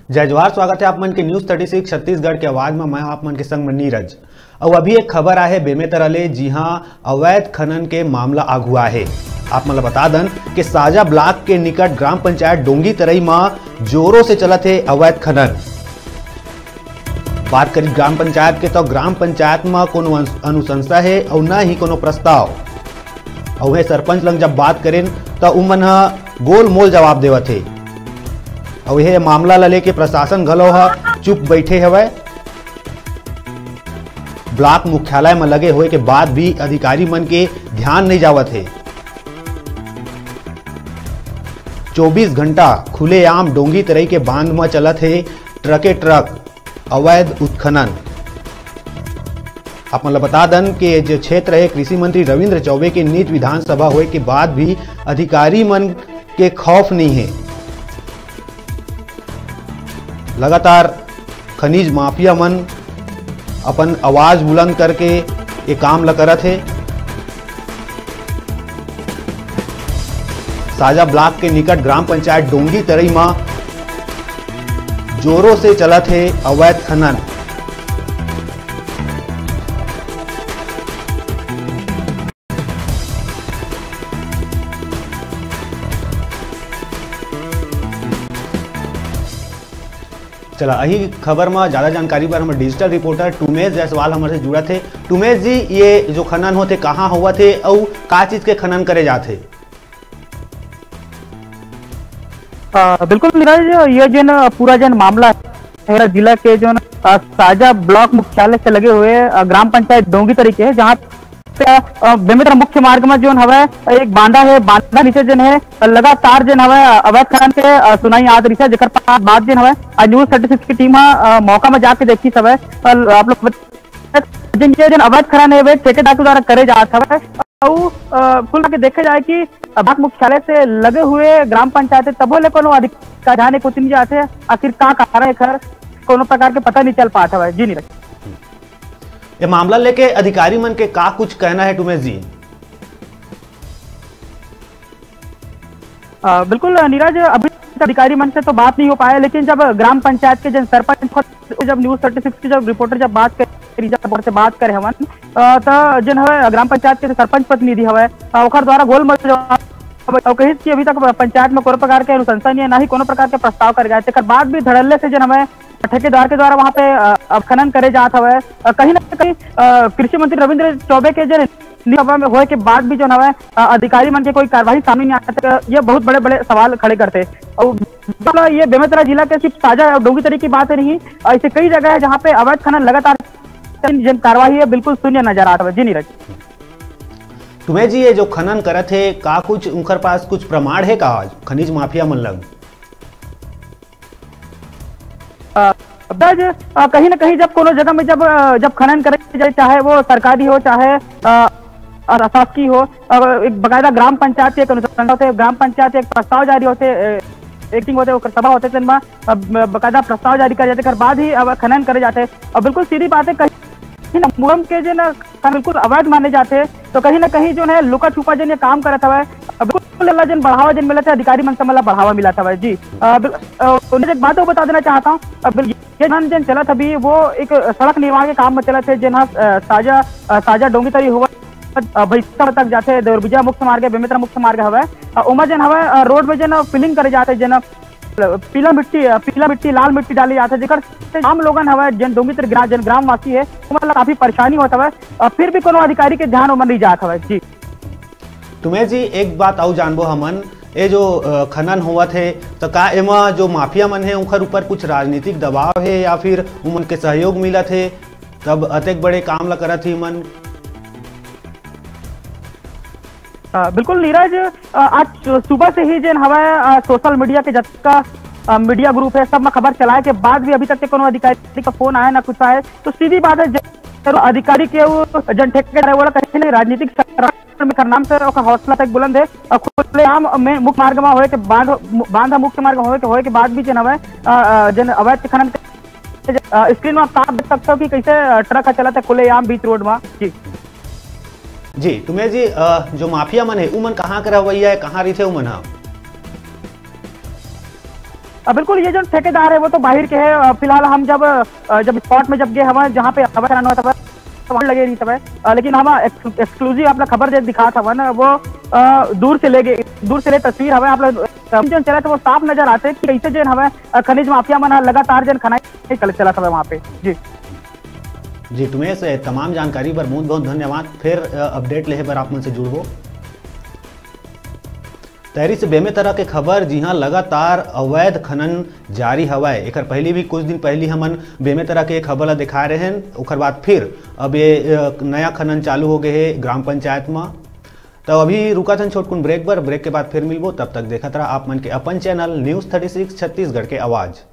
जय जवाहर, स्वागत है आप मन के न्यूज 36 छत्तीसगढ़ के आवाज में। मैं आप मन के संग में नीरज। और अभी एक खबर आए बेमेतरा ले, जी हां, अवैध खनन के मामला आगुआ है। आप मतलब बता दन कि साजा ब्लॉक के निकट ग्राम पंचायत डोंगी तरई में जोरों से चलत है अवैध खनन। बात करी ग्राम पंचायत के तो ग्राम पंचायत में कोनो अनुशंसा है और न ही कोनो प्रस्ताव। और वह सरपंच लंग जब बात करें तो उमन गोल मोल जवाब देवत है। और यह मामला ला लेके प्रशासन घलो चुप बैठे हवे। ब्लॉक मुख्यालय में लगे हुए के बाद भी अधिकारी मन के ध्यान नहीं जावत है। 24 घंटा खुलेआम डोंगी तरई के बांध में चलत है ट्रके ट्रक अवैध उत्खनन। आप मतलब बता दन कि जो क्षेत्र है कृषि मंत्री रविंद्र चौबे के नीच विधानसभा हुए के बाद भी अधिकारी मन के खौफ नहीं है। लगातार खनिज माफिया मन अपन आवाज बुलंद करके ये काम ला करत है। साजा ब्लॉक के निकट ग्राम पंचायत डोंगी तरई में जोरों से चलत है अवैध खनन। चला यही खबर में ज्यादा जानकारी पर हमारे डिजिटल रिपोर्टर टुमेश जायसवाल हमारे से जुड़ा थे। टुमेश जी, ये जो खनन होते कहाँ हुआ थे और का चीज के खनन करे जाते? बिल्कुल नीरज, ये जो न पूरा जन मामला है जिला के जो साजा ब्लॉक मुख्यालय से लगे हुए ग्राम पंचायत डोंगी तरीके है, जहाँ बेमेतरा मुख्य मार्ग में जो हवे एक बांधा है। बांधा नीचे जन है लगातार जन हवे अवैध खनन के सुनाई आद रही है, जेकर बाद जन हवे न्यूज 36 की टीम मौका में जाके देखी सब है। आप लोग जन अवैध खनन है वे ठेकेदार के द्वारा करे जात हवे। कुल के देखे जाए कि ब्लॉक मुख्यालय से लगे हुए ग्राम पंचायत तबो ले कोनो अधिकारी जाने को नहीं जाते, आखिर का कारण है कोनो प्रकार के पता नहीं चल पाता है। जी नीरज, ये मामला लेके अधिकारी मन के का कुछ कहना है टुमेश जी? बिल्कुल नीरज, अभी अधिकारी मन से तो बात नहीं हो पाया, लेकिन जब ग्राम पंचायत के जन सरपंच जब न्यूज 36 की जब रिपोर्टर जब बात करे हवन तो जन हवे ग्राम पंचायत के सरपंच प्रतिनिधि हवे ओकर द्वारा गोल मोल कही कि अभी तक पंचायत में कोनो प्रकार के अनुशंसा नहीं है, ना ही कोनो प्रकार के प्रस्ताव करे गए। तेकर बाद भी धड़ल्ले से जन हमें ठेकेदार के द्वारा वहां पे खनन करे जात हवे। कहीं ना कहीं कृषि मंत्री रविंद्र चौबे के जन सभा में होए के बाद भी जो हवे अधिकारी मन के कोई कार्रवाई सामने नहीं आता, ये बहुत बड़े बड़े सवाल खड़े करते। और ये बेमेतरा जिला के सिर्फ साजा और डोंगी तरीके की बात नहीं, ऐसे कई जगह है जहाँ पे अवैध खनन लगातार जन कार्रवाई है बिल्कुल शून्य नजर आता है। जी नीरज, तुम्हें जी ये जो खनन करत है का कुछ उनकर पास कुछ प्रमाण है का खनिज माफिया मन लग? कहीं ना कहीं जब कोनो जगह में जब खनन करे जाए, चाहे वो सरकारी हो चाहे अशासकीय हो, एक बकायदा ग्राम पंचायत के अनुसार होते, ग्राम पंचायत एक प्रस्ताव जारी होते, एक्टिंग होते, सभा होते, जिनमें बकायदा प्रस्ताव जारी कर जाते, बाद ही खनन करे जाते। और बिल्कुल सीधी बात है, कहीं ना मुरम के जो ना बिल्कुल अवैध माने जाते, तो कहीं ना कहीं जो है लुका छुपा जन ये काम करता है, बिल्कुल जन बढ़ावा जन मिला था, अधिकारी मन से मतलब बढ़ावा मिला था। जी एक बात बता देना चाहता हूँ, ये जन चला था अभी वो एक सड़क निर्माण के काम में चला थे, जिन साजा डोंगी तरी हुआ भैंसा तक जाते देवरबिजा मुख्य मार्ग है, बेमेतरा मुख्य मार्ग हवे उमर जन हवे रोड में जन फिलिंग करे जाते, जन पीला मिट्टी लाल मिट्टी डाली जाते है, जेकर आम लोगन हवे जन डोंगी तर जन ग्रामवासी है मतलब काफी परेशानी होता है, फिर भी कोनो अधिकारी के ध्यान उमर नहीं जात हवे। जी तुम्हें जी एक बात आउ जानबो हमन, ये जो खनन हुआ थे तो का एमा जो माफिया मन है उनकर ऊपर कुछ राजनीतिक दबाव है या फिर उमन के सहयोग मिला थे तब अतेक बड़े काम ला करत ही मन? बिल्कुल नीरज, आज सुबह से ही जन हवा सोशल मीडिया के जितना मीडिया ग्रुप है सब में खबर चलाए के बाद भी अभी तक के कोनो अधिकारी का फोन आया ना कुछ आए, तो सीधी बात है अधिकारी के जन ठेकेदार वाला कहीं नहीं राजनीतिक नाम से हौसला तक बुलंद है। खुलेआम में मुख्य मार्ग में होए के बांधा मुख्य मार्ग होए के बाद भी जन हवे जन अवैध खनन स्क्रीन में आप साफ देख सकते हो कि कैसे ट्रक चला था खुलेआम बीच रोड में। जी तुम्हें जी जो माफिया मन है उमन कहाँ का रवैया है, कहाँ रही थे उमन? बिल्कुल, ये जो ठेकेदार है वो तो बाहर के है। फिलहाल हम जब स्पॉट में जब गए हमें जहाँ पे खबर कराना हुआ था वहाँ लगे नहीं था, लेकिन हम एक्सक्लूसिव अपना खबर जो दिखा था ना वो दूर से ले तस्वीर हमें आप लोग जो चला था वो साफ नजर आते कि कैसे जो हमें खनिज माफिया मन लगातार जन खनाई चला था वहाँ पे। जी तुम्हें से तमाम जानकारी पर बहुत बहुत धन्यवाद। फिर अपडेट ले पर आप मन से जुड़बो। तहरी से बेमे तरह के खबर, जी हाँ लगातार अवैध खनन जारी हवाए। एक पहले भी कुछ दिन पहले हमन बेमे तरह के खबर ला दिखा रहे हैं, उखर बाद फिर अब ये नया खनन चालू हो गए है ग्राम पंचायत में। तो अभी रुका था छोटकुन ब्रेक पर, ब्रेक के बाद फिर मिलबो। तब तक देखत रहा आप मन के अपन चैनल न्यूज़ 36 छत्तीसगढ़ के आवाज़।